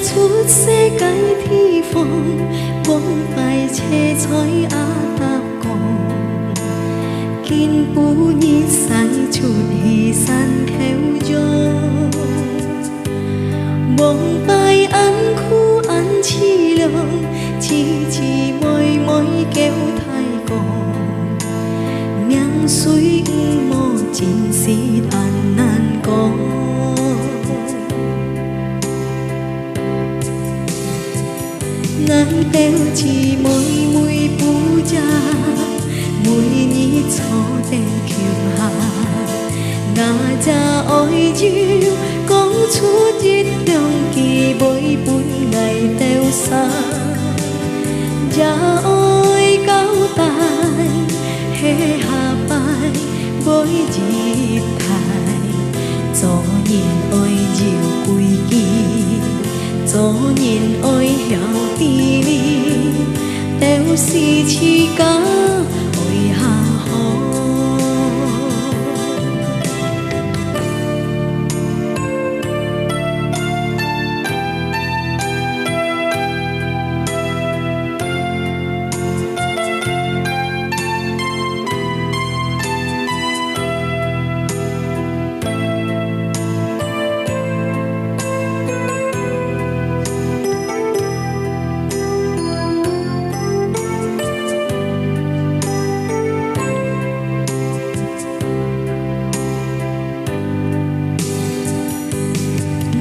出世界天荒，往拜车彩阿搭降，見不熱使出去山口中，往拜安苦安凄涼，痴痴妹妹叫太公，命雖無真是難難講。愛到姊妹妹不假，每年坐定橋下，我這愛情講出一兩句每本愛到啥，這愛交代下下拜每日台，做人愛繞規矩。做人愛曉地理，都是自家愛下好。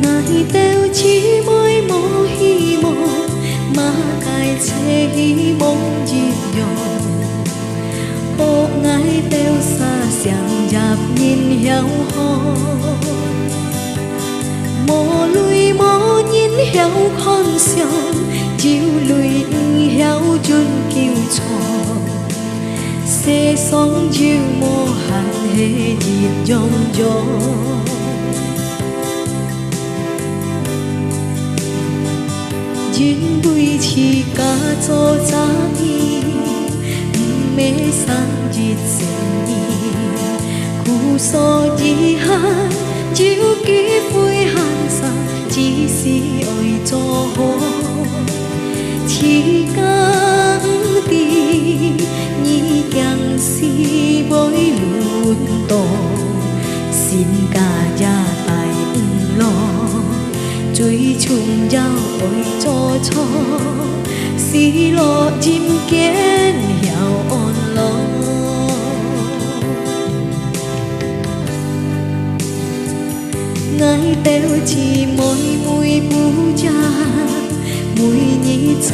愛到姊妹無希望，馬介車希望熱用，學愛到沙上入人曉看，無淚無人曉看上，只淚唔曉盡叫錯，世上就無限係熱融融。人為自家做雜意，唔咩生熱誠意，苦所遺憾，就結悔恨散，只是愛做好，自家唔知，你將是會輪到，心家也大唔落。最終也會做錯，失落漸見曉安樂。愛到姊妹妹不假，每日坐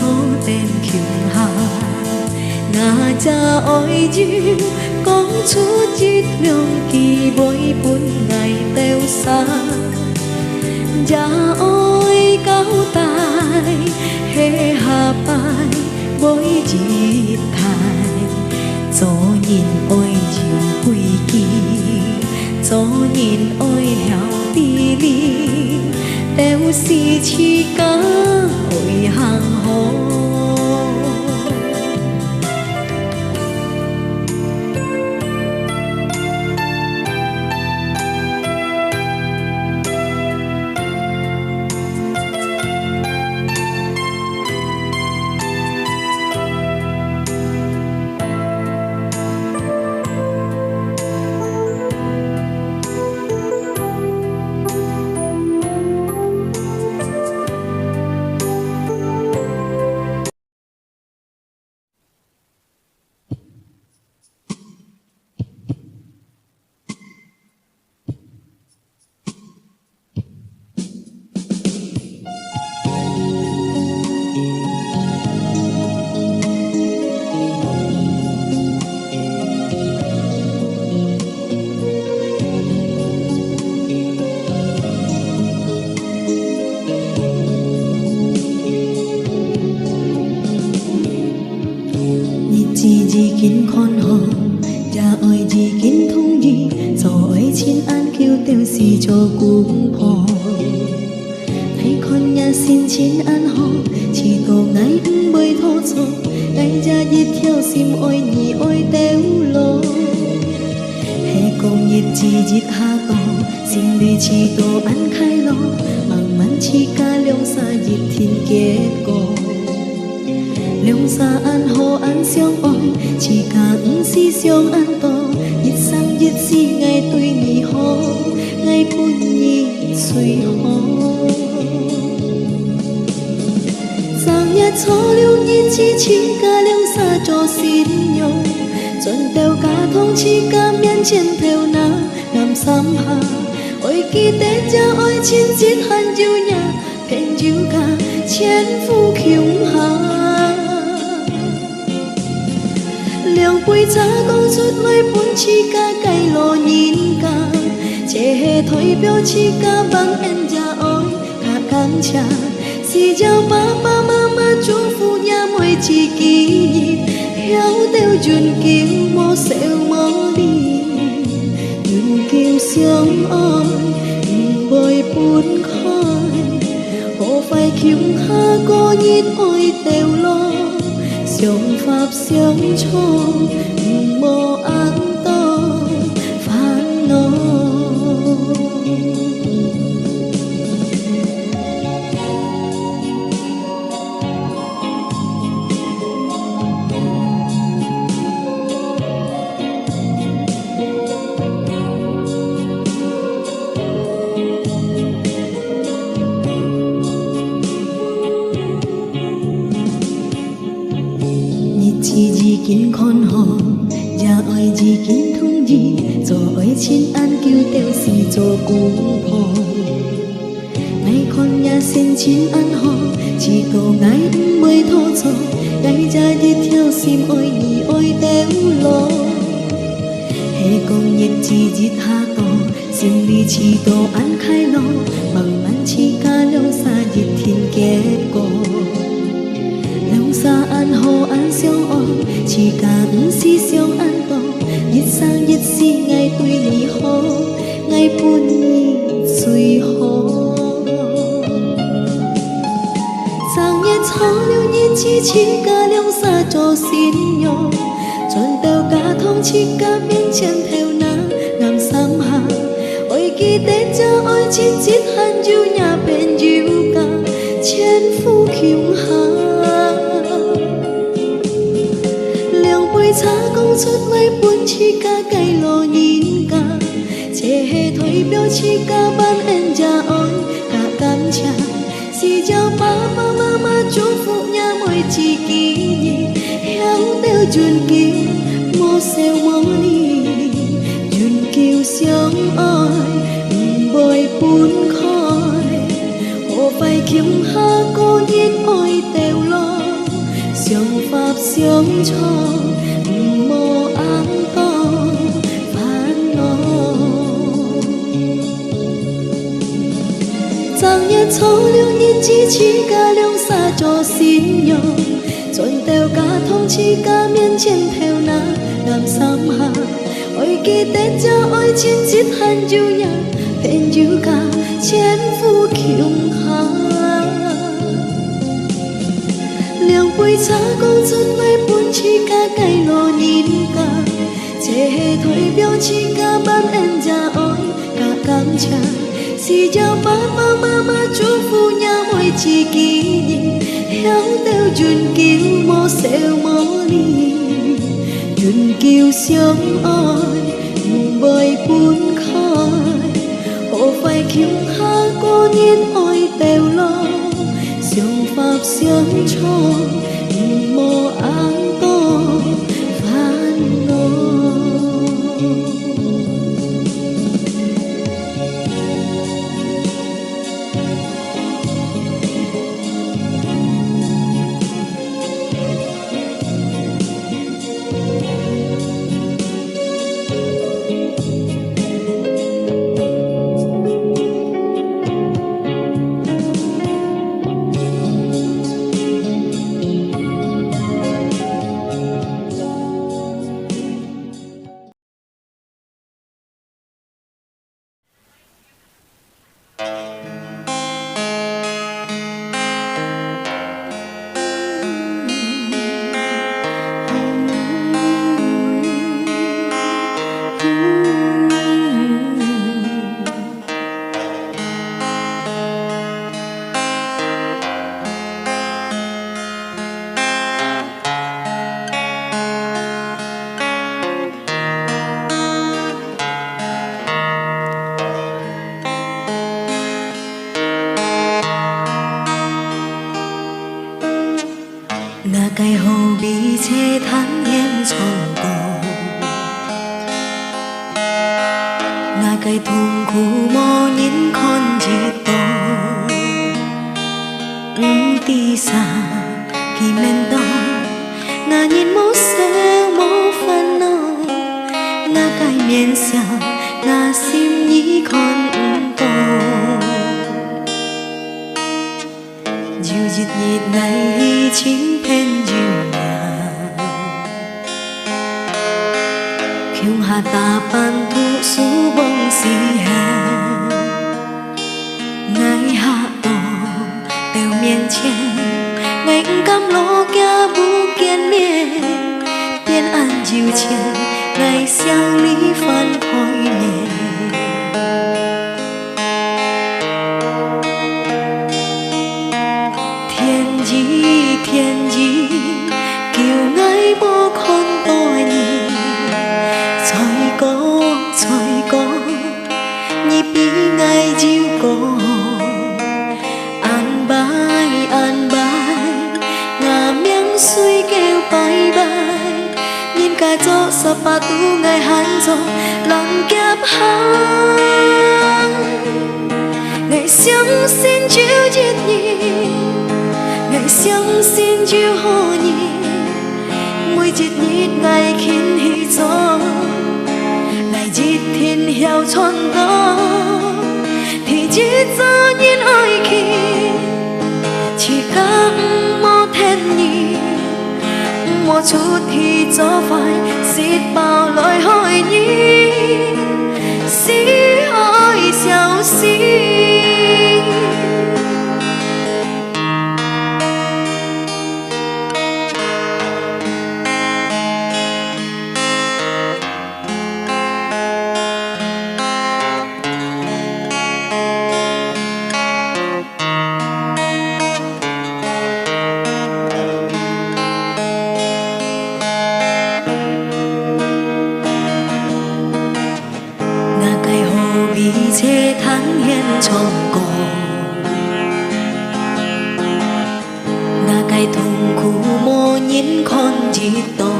定橋下，我這愛情講出一兩句每本愛到啥。這愛交代下下拜每日台，做人愛繞規矩，做人愛曉地理，都是自家愛行好。自己看好，也愛自己同意，做愛情安橋就是做公婆。愛看也心情安好，只個愛唔會拖錯，愛這一條心愛你愛到老。係講日子日下個，心裏只多安開朗，茫茫漫起甲两三日天结果，两三暗好暗相爱，起甲不是相安多，一生一世爱对你好，爱伴你随好。3月初6日子，起甲两三做新娘，全條家通起甲面前頭那南三下。愛記得這愛情一hand就呀，偏就甲千夫窮下。兩杯茶講出來本起甲計路人家，這係代表起甲望恩家愛甲感謝，是叫爸爸媽媽祝福呀每次紀念，曉得盡叫無笑無離。叫相愛，唔會分開，何費橋下個熱愛掉落，相法相錯，唔無眼多煩惱。日見看河，也愛日見通義，做愛情安叫掉是做姑婆。愛看也先前安好，知道愛唔會拖錯，愛這一條心愛你愛掉落。係講日子日下多，心裡知道安開路，慢慢起甲兩三日天結果。三暗好暗相愛，起甲不是相安多，一生一世愛對你好，愛伴你最好。3月初6日子，起甲兩三做新娘，全條家通起甲面前頭那南三下，愛記得這愛情一hand就呀偏就甲千夫窮下。茶講出來本起甲計路人家，這係代表起甲萬恩家愛甲感謝，是叫爸爸媽媽祝福呀每次紀念，曉得盡叫無笑無離，盡叫相愛唔會分開，何費橋下個熱愛掉落，相法相錯。3月初6日子，起甲兩三做新娘，全條家通起甲面前頭那南三下，愛記得這愛情一hand就呀，偏就甲千夫窮下。兩杯茶講出來本起甲計路人家，這係代表起甲萬恩家愛甲感謝。是叫爸爸媽媽祝福呀每次紀念，曉得盡叫無笑無離，盡叫相愛唔會分開，何費橋下個熱愛掉落，相法相錯，唔無眼多煩惱。cái thùng khu mô nhìn con gì to tí xa khi men to ngà nhìn mô sơ mô phân nô ngà cái miền sao ngà sim nhí con to dịu dịt nhịt ngày chính pen dịu khiêu hà ta pan thu su bông xì hè ngày hạ tổ tèo miền chen ngày cam lô kia bu kiên miền biên an dịu chen ngày xiang lý phân khói miền thiên gì kiều ngái bố con tôi nhìn trời có nhị bí ngay chiều có an bài ngà miếng suy kêu bye bye nhìn cả gió sập ba tu ngày hắn gió lòng kẹp hàng ngày sáng xin chịu chết nhìn ngày sáng xin chịu hồ nhìn môi chết nhít ngày khiến hi gió ngày chết thiên heo tròn đó thì chết gió nhìn ai khi chỉ các mò thêm nhìn một chút thì gió phải xiết bao lời hỏi nhìn xí ơi xào xí bị chế tháng hiên tròn cổ ngà cái thùng khu mô nhìn con chỉ to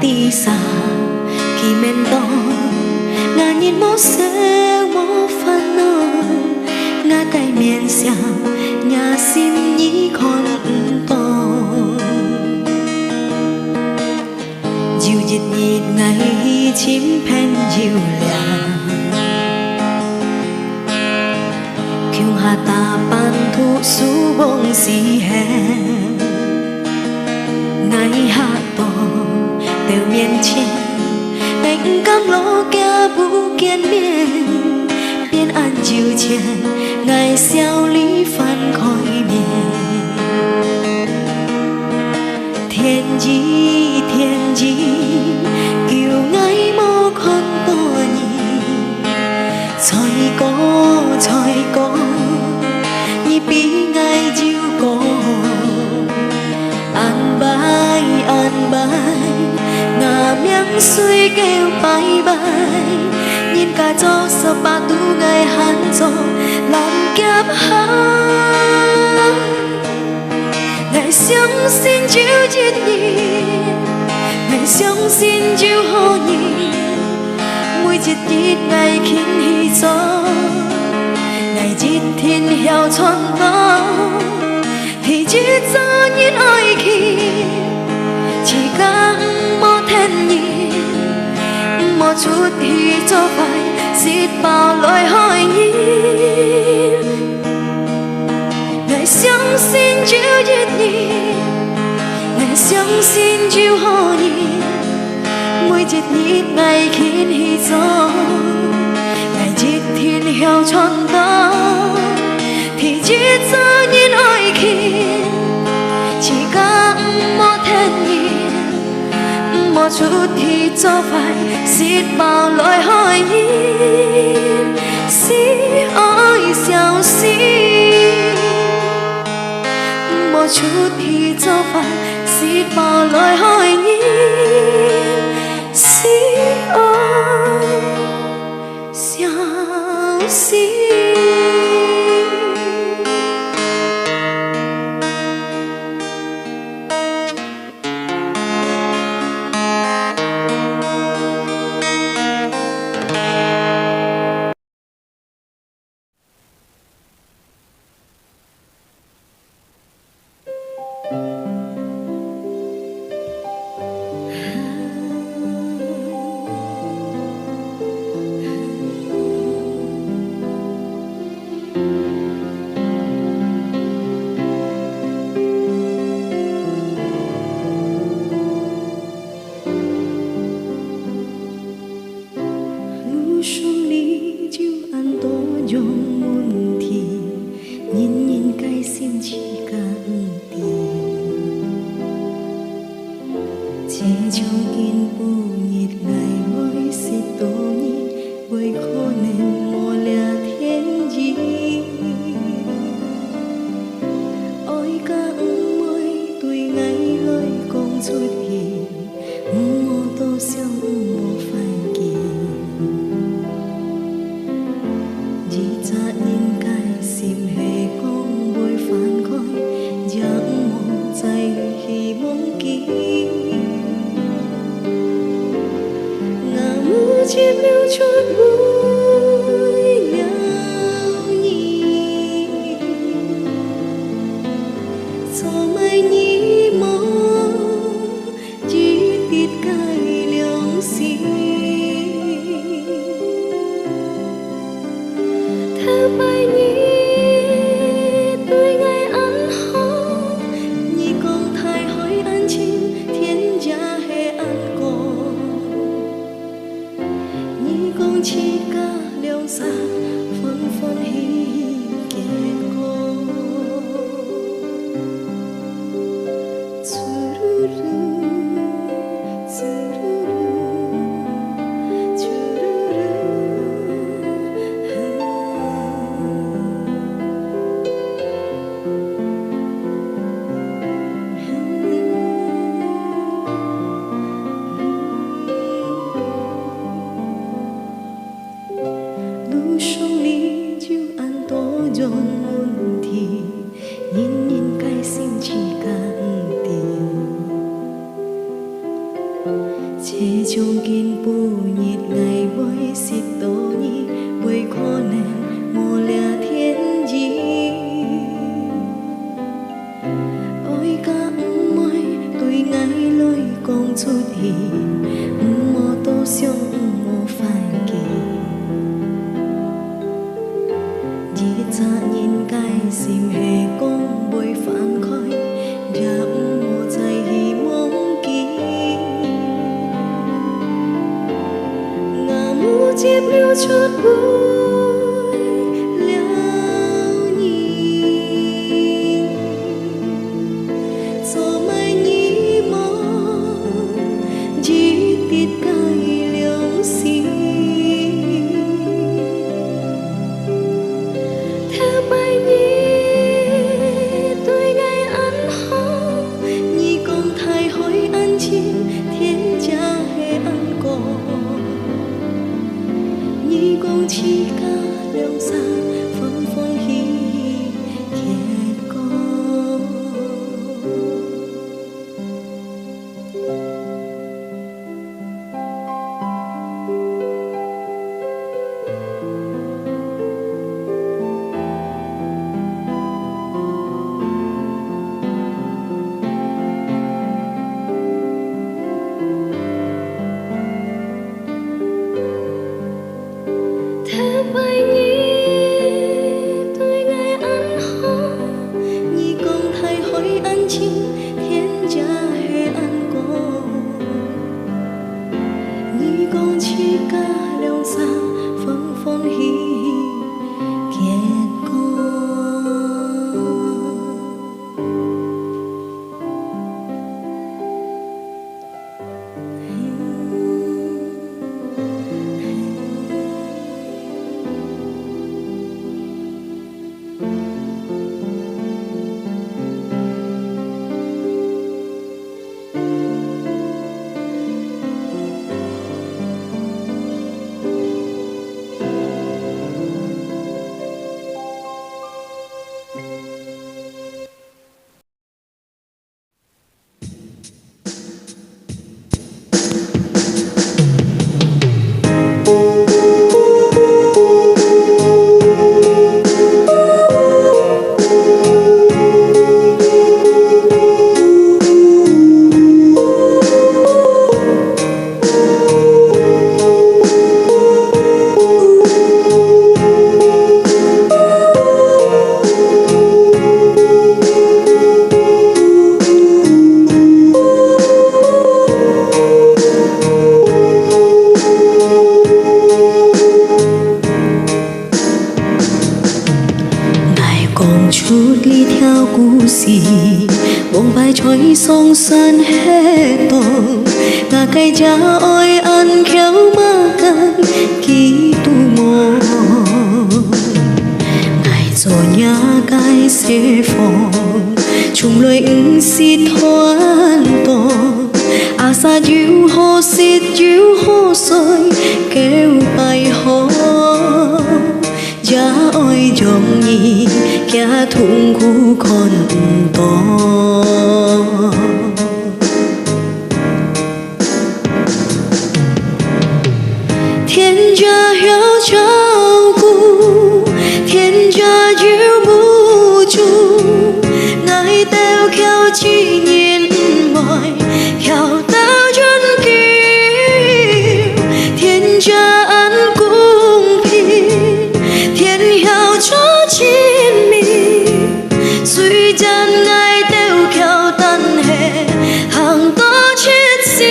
tí xa khi men to ngà nhìn mô sơ mô phân nô ngà cái miền sao nhà sim nhí con to dịu dịt nhịt ngày chim pen dịu làng khiêu hà ta pan thu su bông xì hè ngày hạ tổ tèo miền trên cánh cam lô kia bu kiên miền biên an dịu chèn ngày xeo lý phân khói miền thiên gì kiều ngái mô con tôi nhìn trời có nhị bí ngay chiều có an bài ngà miếng suy kêu bye bye nhìn cả gió sập ba tu ngày hắn gió lòng kẹp hắn ngày sáng xin chịu chết nhìn ngày sáng xin chịu hồ nhìn mùi chết nhít ngày khiến hi gió ngày chết thiên heo tròn đó thì chết gió nhìn ai khi chỉ các mò thêm nhìn một chút thì cho phải giết bao lời hỏi nhìn ngày sáng xin chịu chết nhìn ngày sáng xin chịu hồ nhìn môi chết nhít ngày khiến hi gió ngày chết thiên heo tròn đó thì chết gió nhìn ai khi chỉ các mò thêm nhìn một chút thì cho phải giết bao lời hỏi nhìn xí ơi xào xí một chút thì cho phải giết bao lời hỏi nhìn xí ơi xào xí. trong kiên bù nhiệt ngày với xịt tổ nhị với khó nên mùa lẻ thiên gì ôi ca môi tuổi ngày lối con chút gì mùa tô xiang mùa phai kỳ chỉ cha nhìn cái sim hề con bôi phản khói giang mongใจkhi mong kỳ chiếc liêu chót vui nhau nhỉ gió mai nhí mơ chỉ tít cay liêu xì theo bài nhí tôi ngày ăn hó nhí con thay hỏi ăn chim thiên gia hay ăn cỏ con chỉ ca liêu xa phân phân hi kề cô sông lý chiếu ăn tố dồn muôn thì nhìn nhìn cái xin chỉ càng tiền chế trong kiên bù nhiệt ngày với xịt tổ nhị với khó nền mùa lẻ thiên gì ôi ca môi tuổi ngày lối con chút hi mùa tô xiong mùa phai kỳ cha nhìn cái sim hề con bôi phản khói giáp mùa dài hi mong kỳ ngả mũ chiếc liêu chót vui liao nhỉ gió mai nhí mong chỉ tít cay liêu xì bài nhí tôi ngày ăn hó nhí con thay hỏi ăn chim thiên gia hay ăn cỏ nhí con chỉ ca liêu xa phân phân hi kề con bài nhí tôi ngày ăn hó nhí con thay hỏi ăn chim thiên gia hay ăn cỏ nhí con chỉ ca liêu xa phân phân hi kề con chút ly theo cú xì bông vai trôi sông san hết tông ngà cây cha ôi ăn khéo mà cần ký tu mô ngài cho nhà cái sẽ phòng chung lời ứng xịt thoan to à sa diu hồ xịt diu hồ soi kêu bài hồ giá ôi dòng nhị kia thùng khu con to thiên gia hiếu trao cu thiên gia diệu vũ trụ ngài teo khéo chỉ nhìn mọi khéo tao chân kiêu thiên gia ăn cung phi thiên hiếu cho chín mi suy chân ngài teo khéo tân hệ hàng to chết si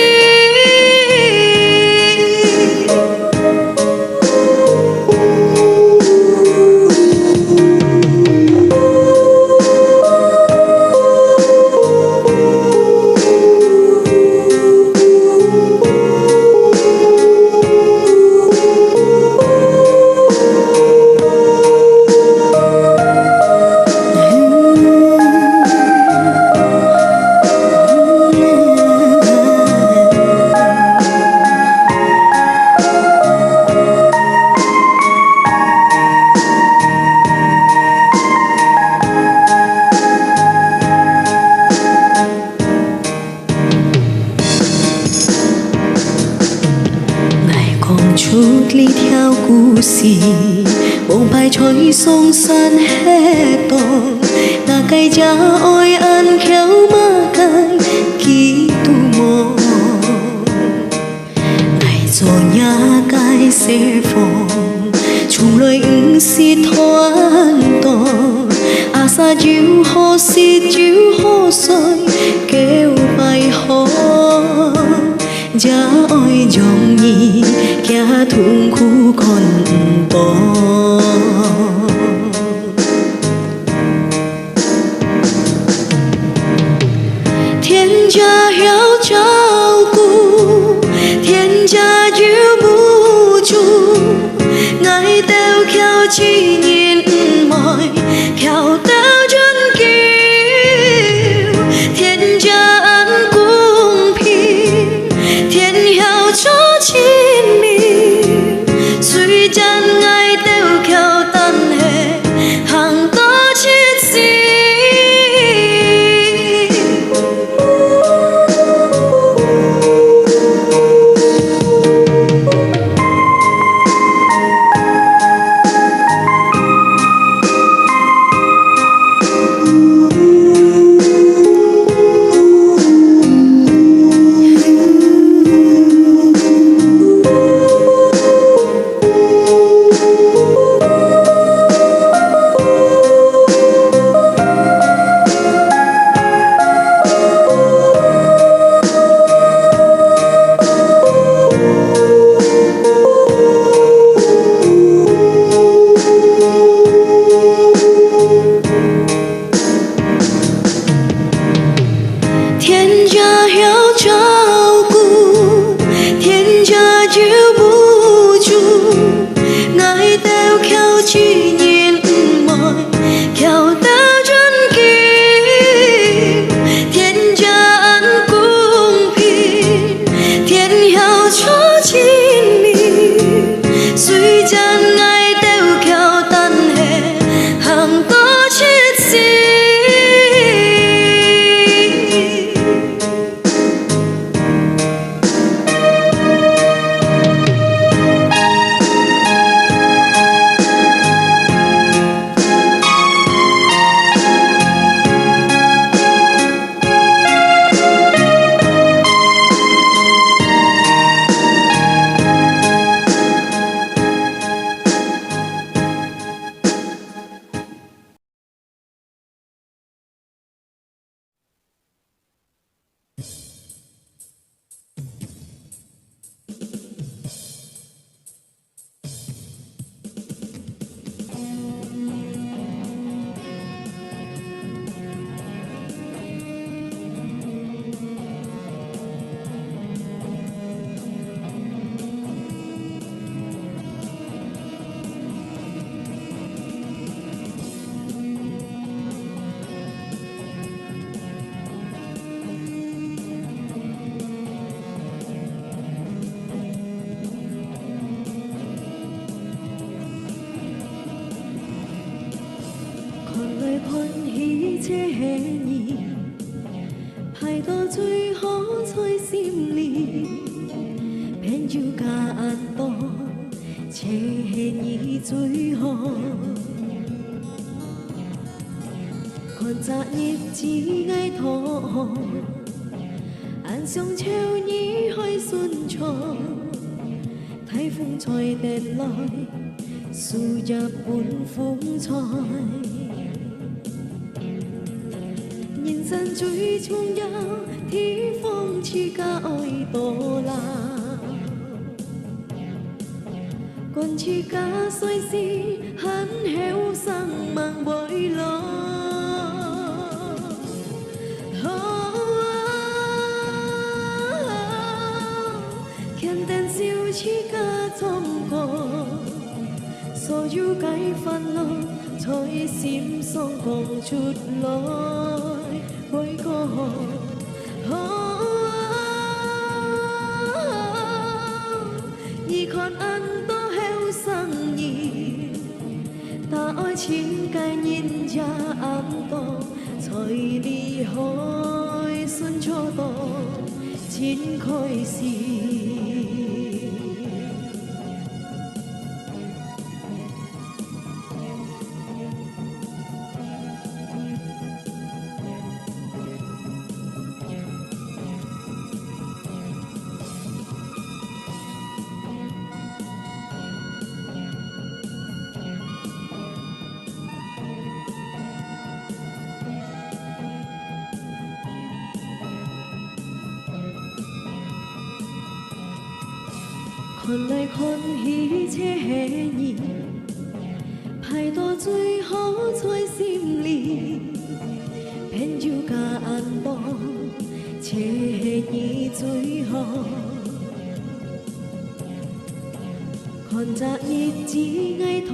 chút ly theo cú xì bông bài trôi sông san hết tòn ngà cây cha ôi ăn khéo mà cây ký tu mò ngày cho nhà cái sẽ phòng chung lời ứng xịt thoan to à sa diu hồ xịt diu hồ soi kêu bài hồ giá ôi dòng nhị kia thùng khu con to thiên gia hiếu trao cu thiên gia diệu vũ trụ ngài teo khéo chỉ nhìn mọi khéo teo chân kiêu thiên gia ăn cung phi thiên hiếu cho chín mi suy chân 水河，看昨日只爱拖，岸上秋意开顺畅，台风吹跌来，输入半風采。人生最重要，天荒似家愛墮落。còn chỉ cả xoay xì hắn héo sang mang bội lo khen tên siêu chỉ cả trong cổ so yêu cái phần lo thôi sim song còn chút lối bối cô nhị con ăn sang nhìn ta ơi chín cái nhìn cha ăn to trời đi hỏi xuân cho to chín khói xì看來看去這年，排到最好在心裡，偏要加眼多，這年最好。看昨日只愛拖，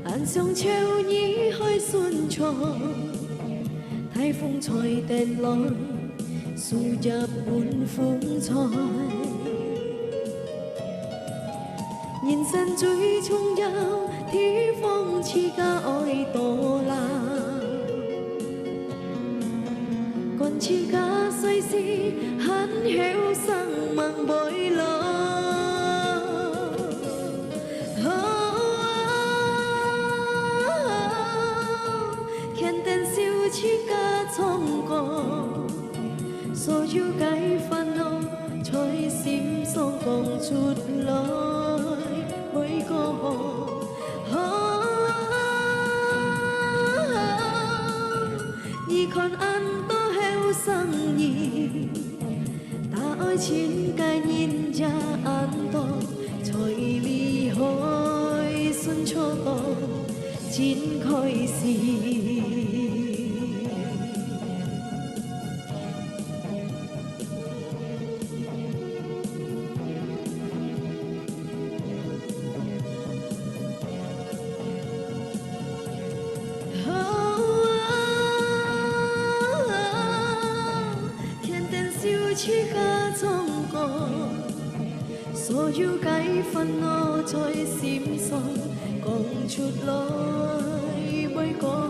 岸上秋意開順暢，颱風吹跌來，輸入半風采。人生最重要，天荒似家愛墮落，còn chỉ cả xoay xì hắn héo sang mang bội lo khen tên siêu chỉ cả trong cổ so yêu cái phần hồng trôi sim sông còn chút lối bối cô nhị con ăn to heo sang nhị ta ơi chín cái nhìn cha ăn to trời ly hỏi xuân cho to chín khói xì chỉ cả trong cổ so yêu cái phần nó trôi sim sông còn chút lối bơi có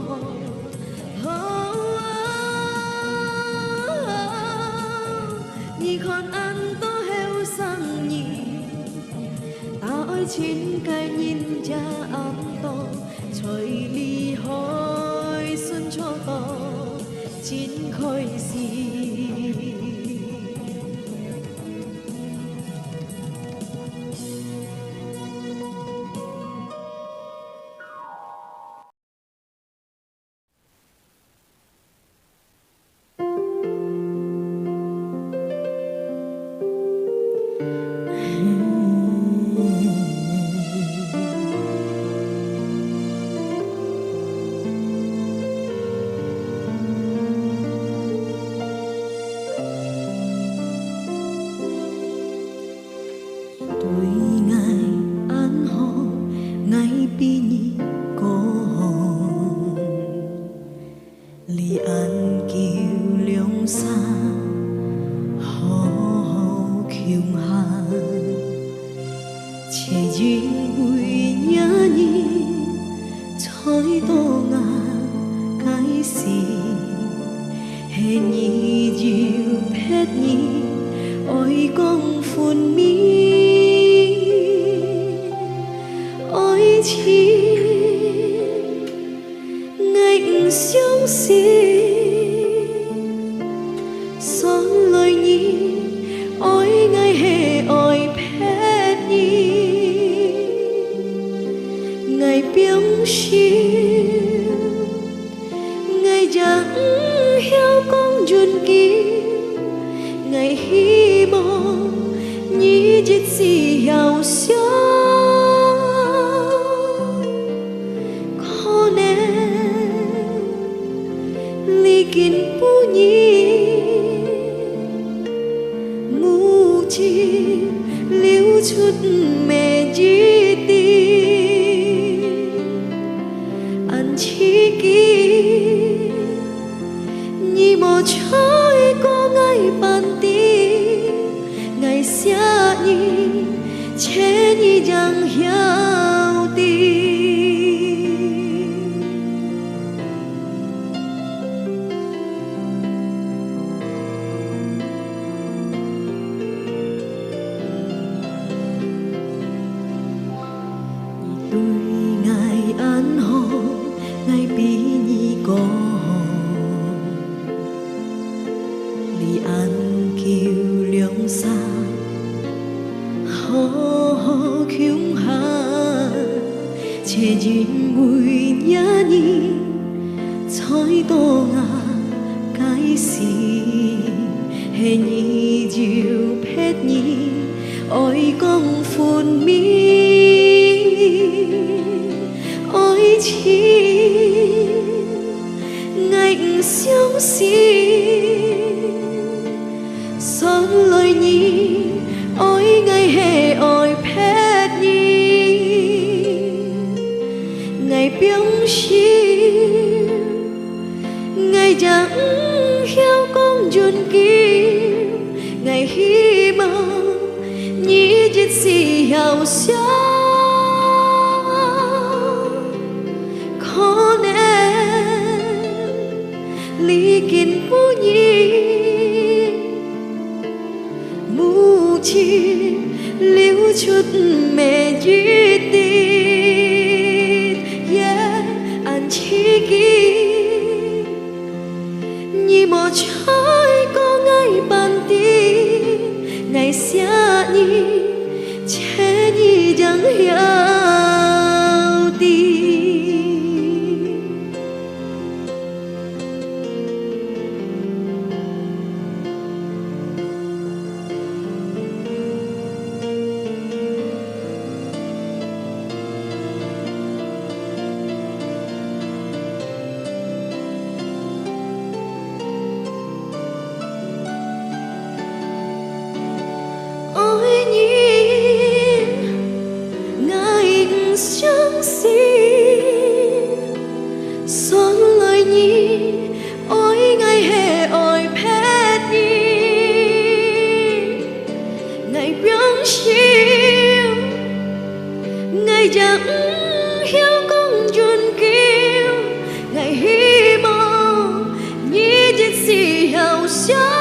nhị con ăn to heo sang nhị ta ơi chín cái nhìn cha ăn to trời ly hỏi xuân cho to chín khói xì nhì ôi ngày hè ôi phép nhì ngày biếng xiêu ngày chẳng hiếu con dùn kia ngày hy vọng nhì chết gì giàu xưa khó nên ly kín bu nhì ngu chi liêu chút mẹ chi ti anh chi ki nhì mò chơi có ngày ban ti ngày xưa nhì chế nhì chẳng hiểu ti an hò ngày bí nhi có li an kiêu liang xa ho ho khiung ha che jin mùi nhã nhi choi to nga cái gì hè nhi diệu phết nhi ôi con phun mi ôi chi ngạnh siêu xì son lời nhi ôi ngày hè ôi phép nhi ngày biếng xiêu ngày chẳng hiếu con dùn kia ngày hy vọng nhi chết gì hào xưa khó nên ly kín bu nhi mu chi liêu chút mẹ duy tin yeah anh chi ki nhi mò chơi có ngày ban ti ngày xưa nhi chế nhi chẳng hiểu ti ôi nhìn ngày chẳng xin son lời nhi ôi ngày hè ôi phép nhi ngày biếng xiêu ngày chẳng hiếu con dùn kêu ngày hy vọng nhi chết gì hào xưa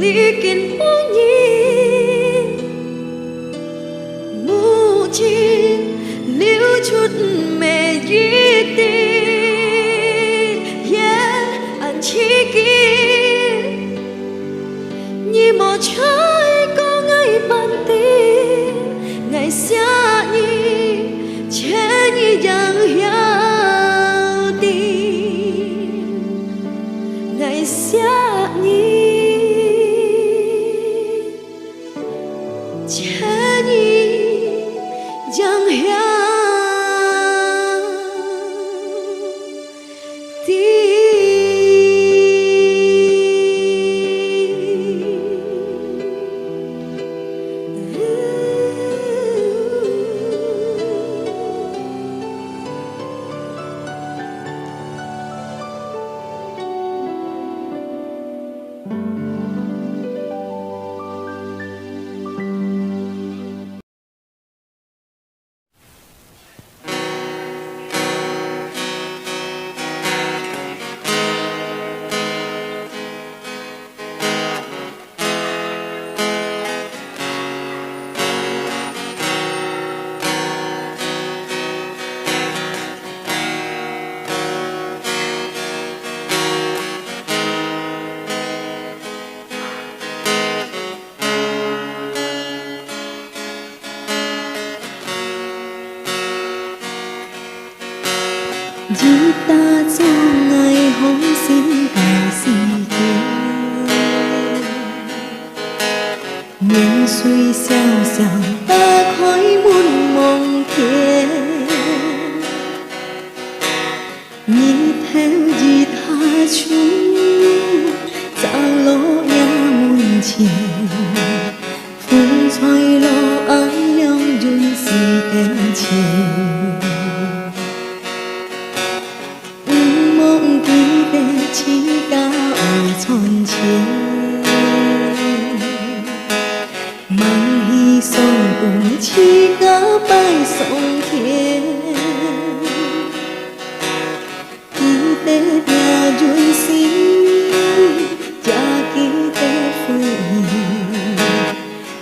ly kín bu nhi mu chi liêu chút mẹ duy tin yeah anh chi ki nhi mò chơi có ngày ban ti ngày xưa nhi chế nhi chẳng hiểu ti ngày xưa nhi 日打做爱好心大事情，年岁小小打开满梦田，日头日下出，早路也门前，风吹落暗亮润是天晴。起家为从前，梦里送君起家拜送天，记得也润心，也记得付意，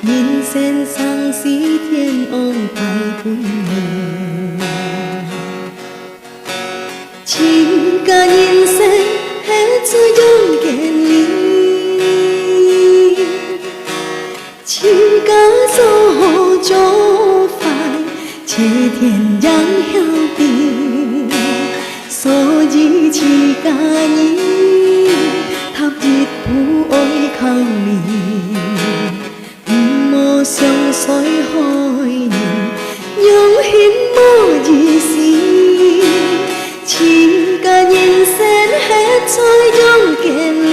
人生丧事天安排本命，情感人生。最终见面，请家做做饭，且天让晓得，所以起家人，他日不爱抗命，唔莫相随害人，用心莫疑心，请家人生。最终见面，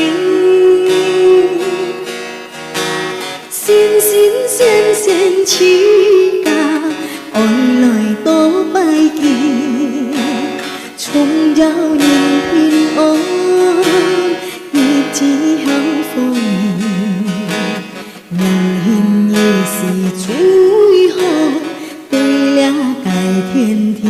新新鲜鲜起家，爱来多拜见，重要人平安，日子享丰年，良心也是最好，对了改天天。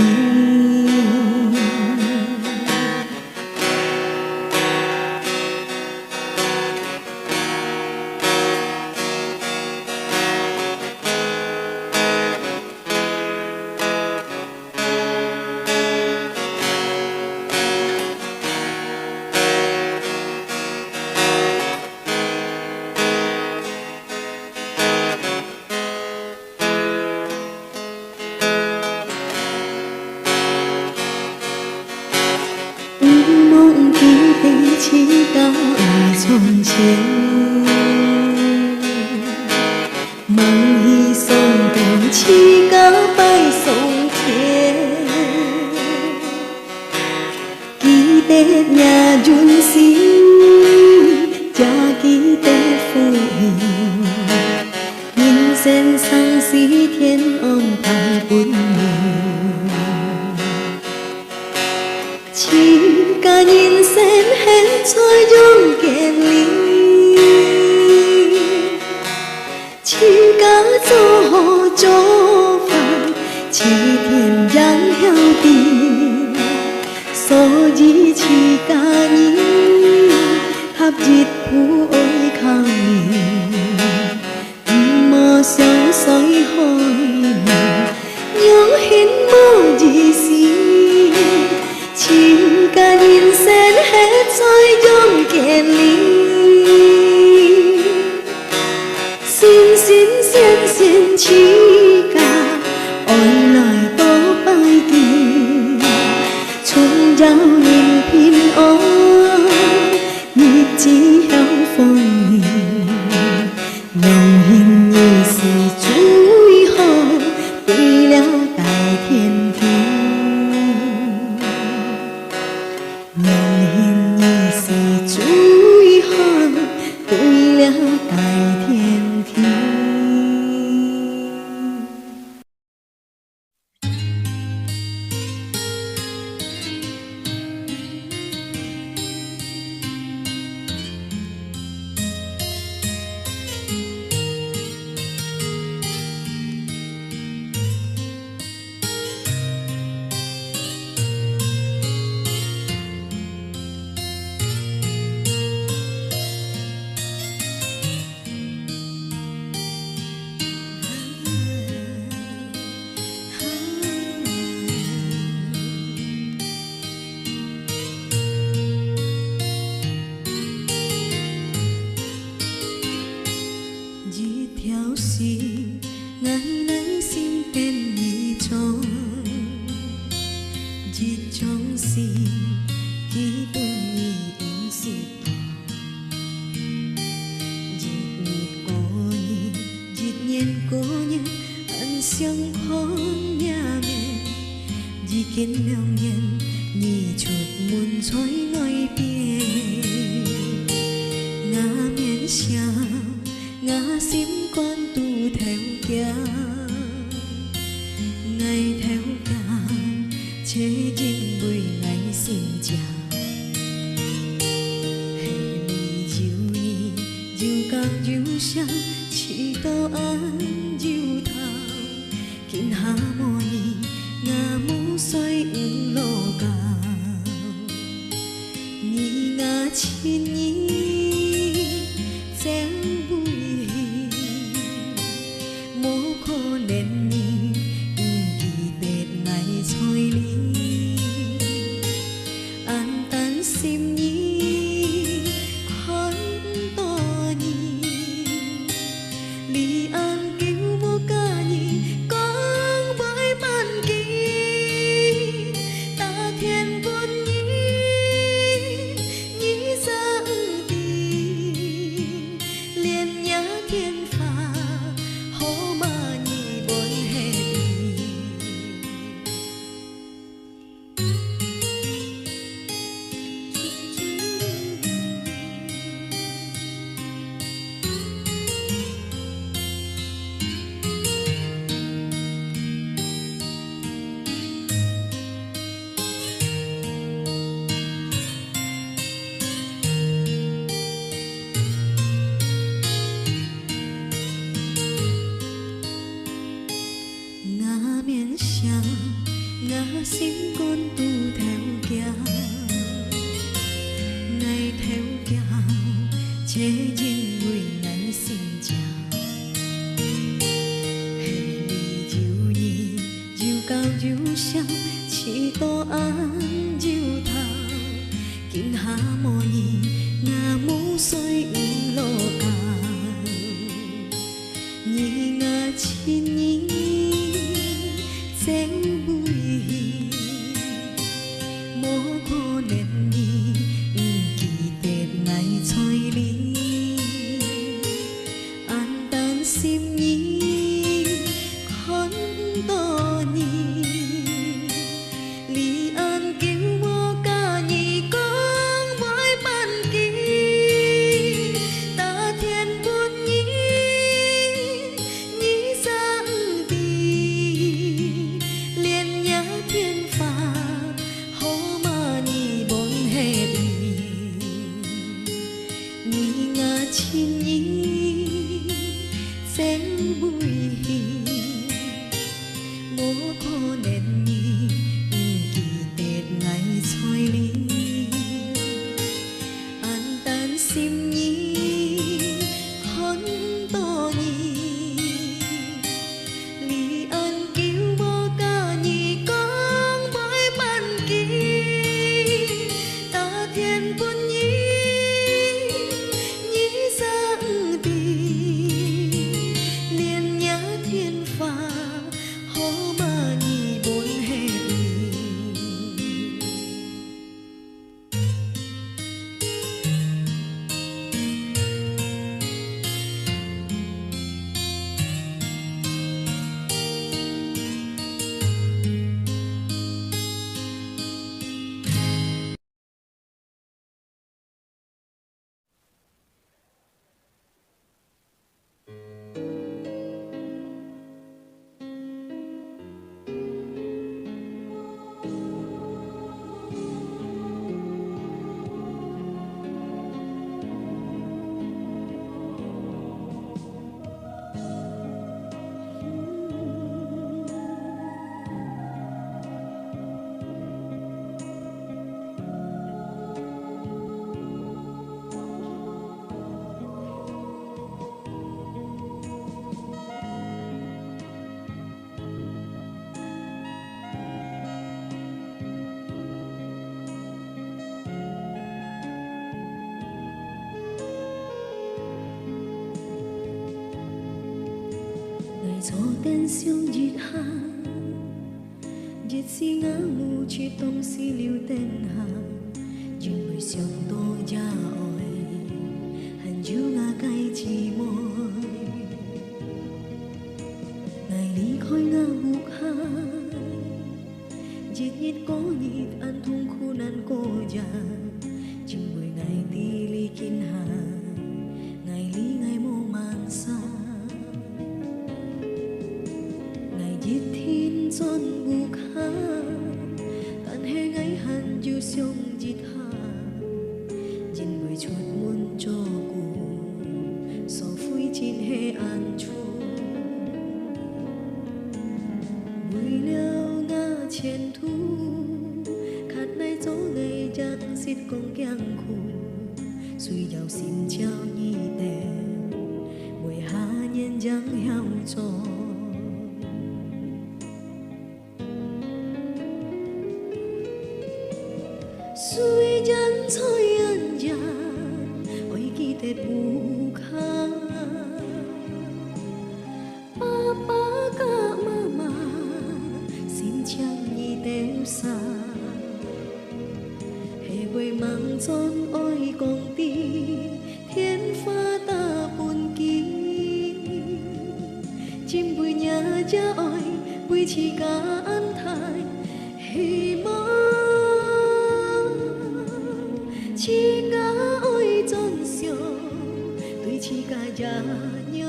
起家为从前，梦里送君起家拜送天，记得也润心，也记得付意，人生丧事天安排本命。情感人生很最终见面，请家做做饭，且天让晓得，所以起家人，他日不爱靠面，唔莫相随害人，用心莫疑心。情感人生很最终见面，新新鲜鲜起家，爱来多拜见，重要人平安，日子享丰年，良心也是最好，为了改天天。良心也是最好，为了改天天。心，基本已不是他。日年，暗香红呀面，日见良言，你出門在外邊，我面上，我心肝拄頭行，愛頭行，車人為愛心食。柔柔聲，痴到暗柔頭，見下無言，我無水唔落教，你我親意正會，無可能你唔記得愛催你，暗淡心意。我心肝拄頭行，愛頭行，車人為愛心食。彼你柔到柔聲，痴到暗柔頭，見下無言，我無水唔落教，你我親意正。心意看多年，離岸叫我家義講愛萬記，大天本意，你上帝，連也天法，好嘛你無黑你我親意。正會，無可能你唔記得愛催你，暗淡心意看多年，離岸叫我家義講愛萬記，大天本意，你上帝。天法好嘛你本黑坐燈上月下，日是我有趣当时留天下，因为上多也爱，很少我该寂寞。爱离开我无限，日日过日安痛苦难过呀，因为爱伫你肩下，爱你爱无慢散，爱一天转无限，但是爱恨就上日下，因为出门做故，所费真系安处。为了我前途，较来做爱将实讲艰苦，虽要心焦意定，为何人将晓做？虽然在暗夜，爱记得不堪，爸爸甲妈妈。心将你丢下，下袂梦转爱讲地，天花大本机，真为娘才爱维持甲安泰，希望饲甲爱转上，对饲甲爷娘。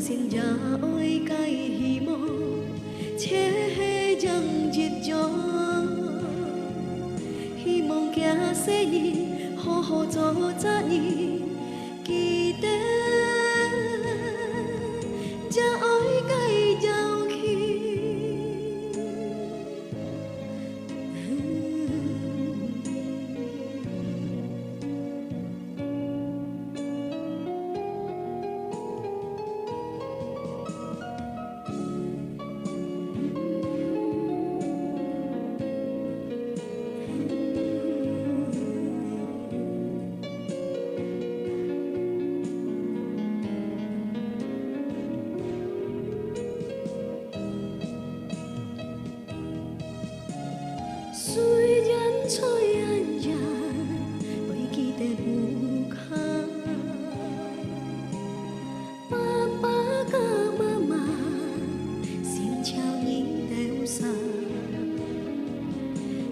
心也爱甲希望，且将日常，希望行细日，好好做昨日，记得才爱甲摇起。虽然在暗夜，会记得不堪，爸爸甲妈妈心将你丢下，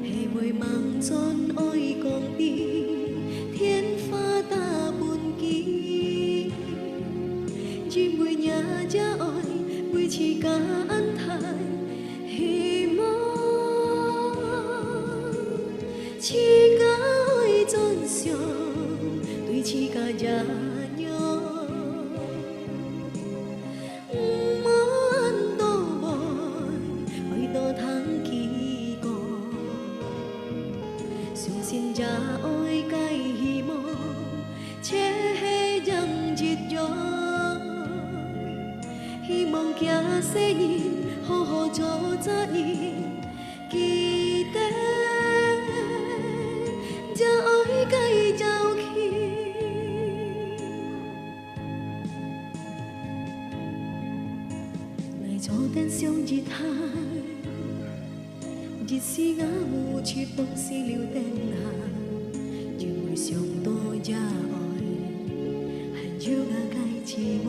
下袂梦转爱讲你，天花大本机，因为娘才爱维持甲安泰，希望。饲甲爱转上，对饲甲爷娘，无安倒袂，为倒通期顾，相信才爱甲希望，且让日常，希望行细日，好好做昨日，记得。才爱甲伊走去，来做灯上日下，日是我有趣当时留天下，因为上多也爱，很少我该寂寞，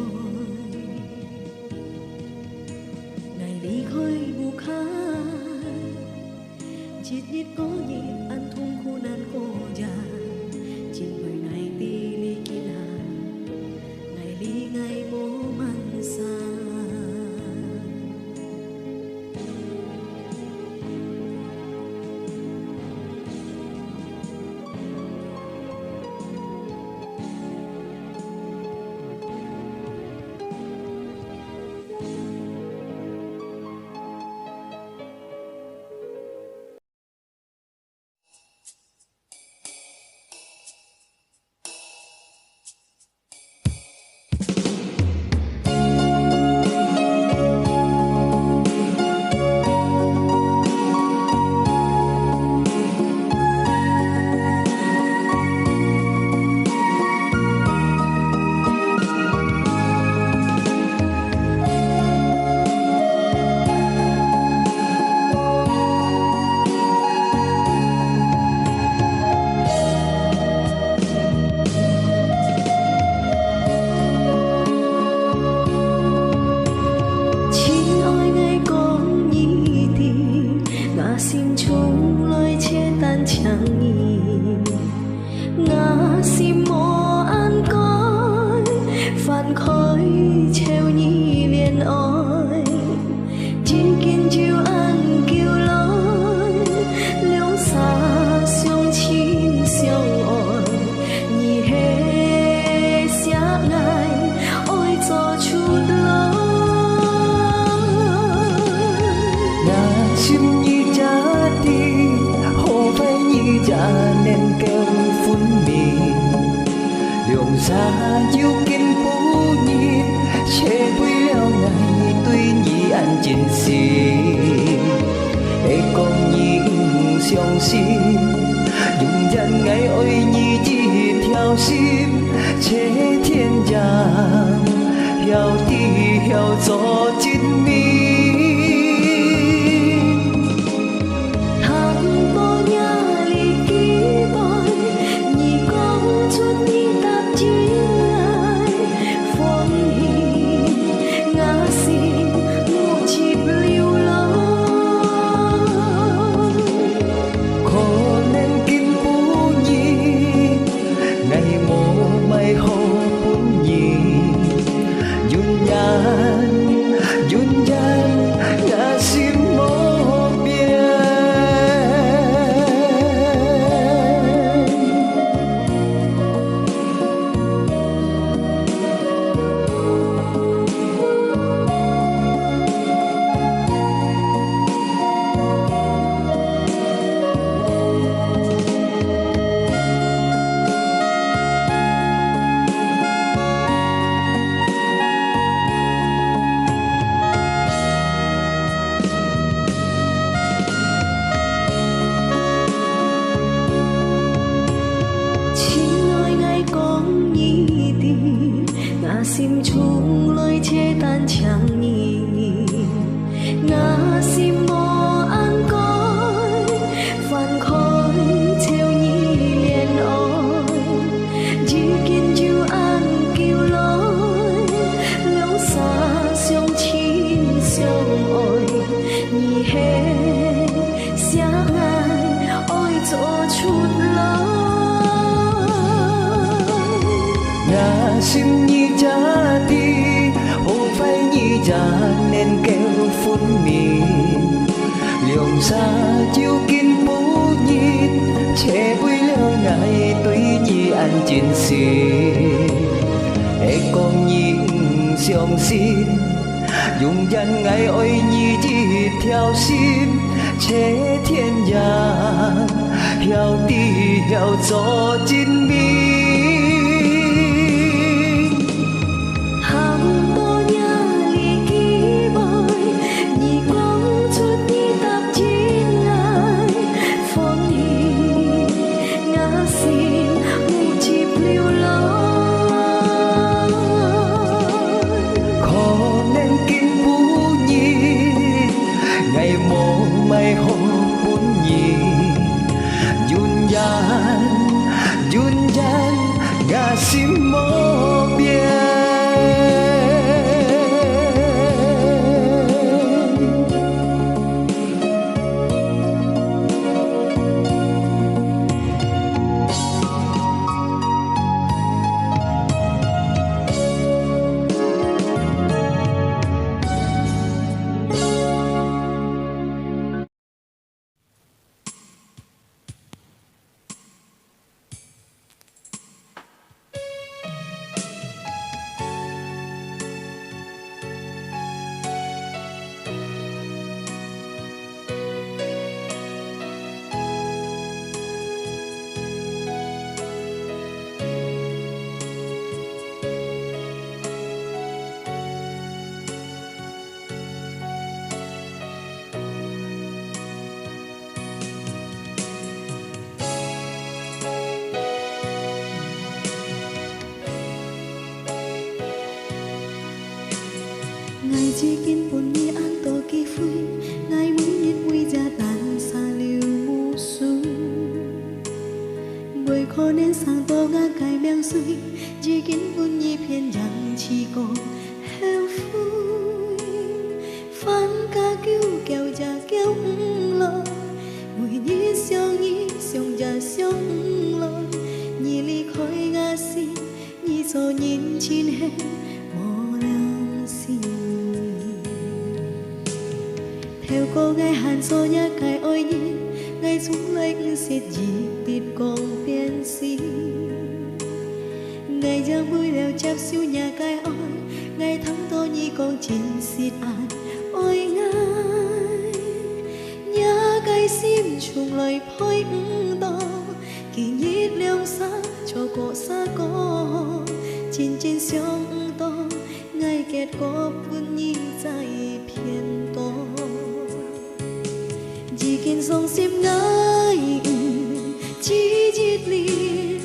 爱离开无限，日日过日安痛苦难过呀，因为爱伫你肩下，爱你爱无慢散。phản khói treo nhi liền ôi chỉ kiến chiều ăn kêu lối liễu xa sông chín siêu ôi nhị hê xá ngài ôi cho chút lối nhà chim nhi cha đi hồ phải nhi cha nên kêu phun mì liồng xa yêu kinh phú nhi chế vui leo ngày tuy nhi ăn chín xì để con nhi xiong xin dùng dân ngày ôi nhi chỉ theo sim chế thiên giang theo đi theo gió chín mi sim chung lối chế tan chẳng nhì ngã sim mò ăn cõi phản khói theo nhì liền ôi chỉ kiến chiều ăn kêu lối liễu xa sông chín sông ôi nhì hê xá ngài ôi cho chút lối nhà sim nhi cha đi hồ phải nhi cha nên kêu phun mì liồng xa chiếu kín phú nhi chế vui leo ngày tuy nhi ăn chín xì để con nhi xiong xin dùng dân ngày ôi nhi chỉ theo sim chế thiên giang theo đi theo gió chín mi mây hồ bốn nhì yun yan ngã sim mô bia ngài chỉ kiến buồn nhi an tổ kỳ vui ngài muốn nhiệt vui gia tàn xa liu mù su buổi khó nên sang tổ ngã cài bèng suy chỉ kiến buồn nhi phiền rằng chỉ còn heo vui phán ca kêu kêu già kêu lo mùi nhi xiong già xiong lo nhi ly khói ngã si nhi cho nhìn chín hết theo cô gái Hàn Xô nhá cái ôi nhí ngày xuống lệnh xiết gì tiệt con biên si ngày ra mưa leo chắp siêu nhà cái ôi ngày tháng to nhi con chín xiết an ôi ngài nhá cái sim chung lời phôi to kỳ nhít leo xa cho cô xa có chín chín sông to ngày kết có vun nhi dài phiền to chỉ kiến sông sim ngài chỉ chít liền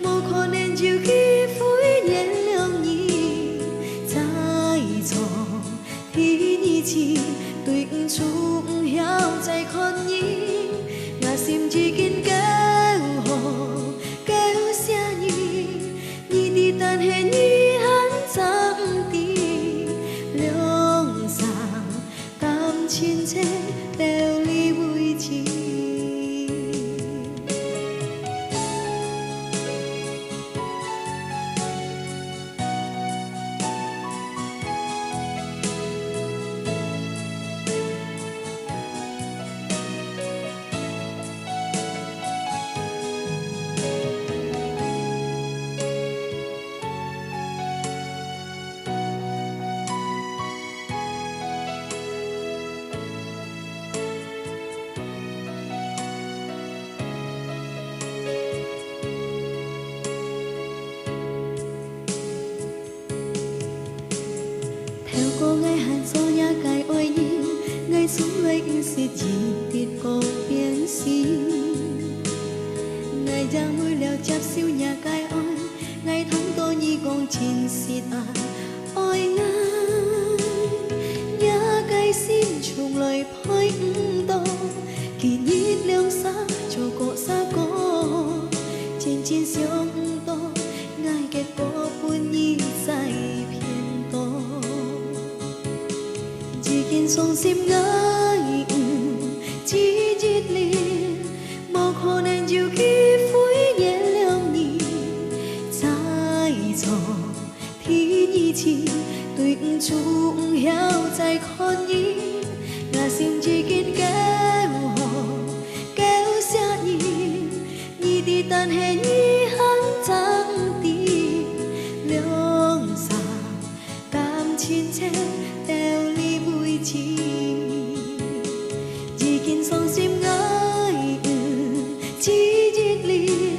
một khó nên chịu khi phối nhẹ leo nhỉ dài gió thì nhỉ chỉ tuyệt chung héo dài con nhỉ ngà sim chỉ kiến kéo hồ kéo xa nhỉ nhỉ đi tan hè nhỉ hắn sáng tì lương sàng cam chín chế đeo ly vui chi theo cô gái Hàn Xô nhá cái ôi nhí ngày xuống lệnh xiết gì tiệt con biên si ngày ra mưa leo chắp siêu nhà cái ôi ngày tháng to nhi con chín xiết à ôi ngài nhá cái sim chung lời phôi to kỳ nhít leo xa cho cô xa có trên chín sông to ngài kết có buồn nhi dài phiền to chỉ kiến sông sim ngài chỉ chít liền một khó nên chịu khi phối nhẹ leo nhỉ dài gió thì nhỉ chỉ tuyệt chung héo dài con nhỉ ngà sim chỉ kiến kéo hồ kéo xa nhỉ nhỉ đi tan hè nhỉ hắn trắng tì lương sàng cam chín chế đeo ly vui chi chỉ kiến sông sim ngài chỉ chít liền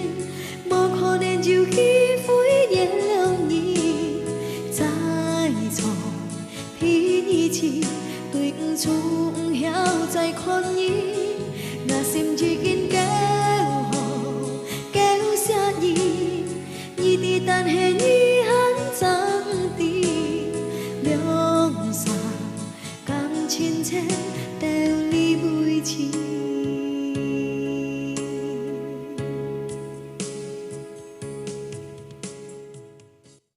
một khó nên chịu khi phối nhẹ leo nhỉ dài gió thì nhỉ chỉ tuyệt chung héo dài con nhỉ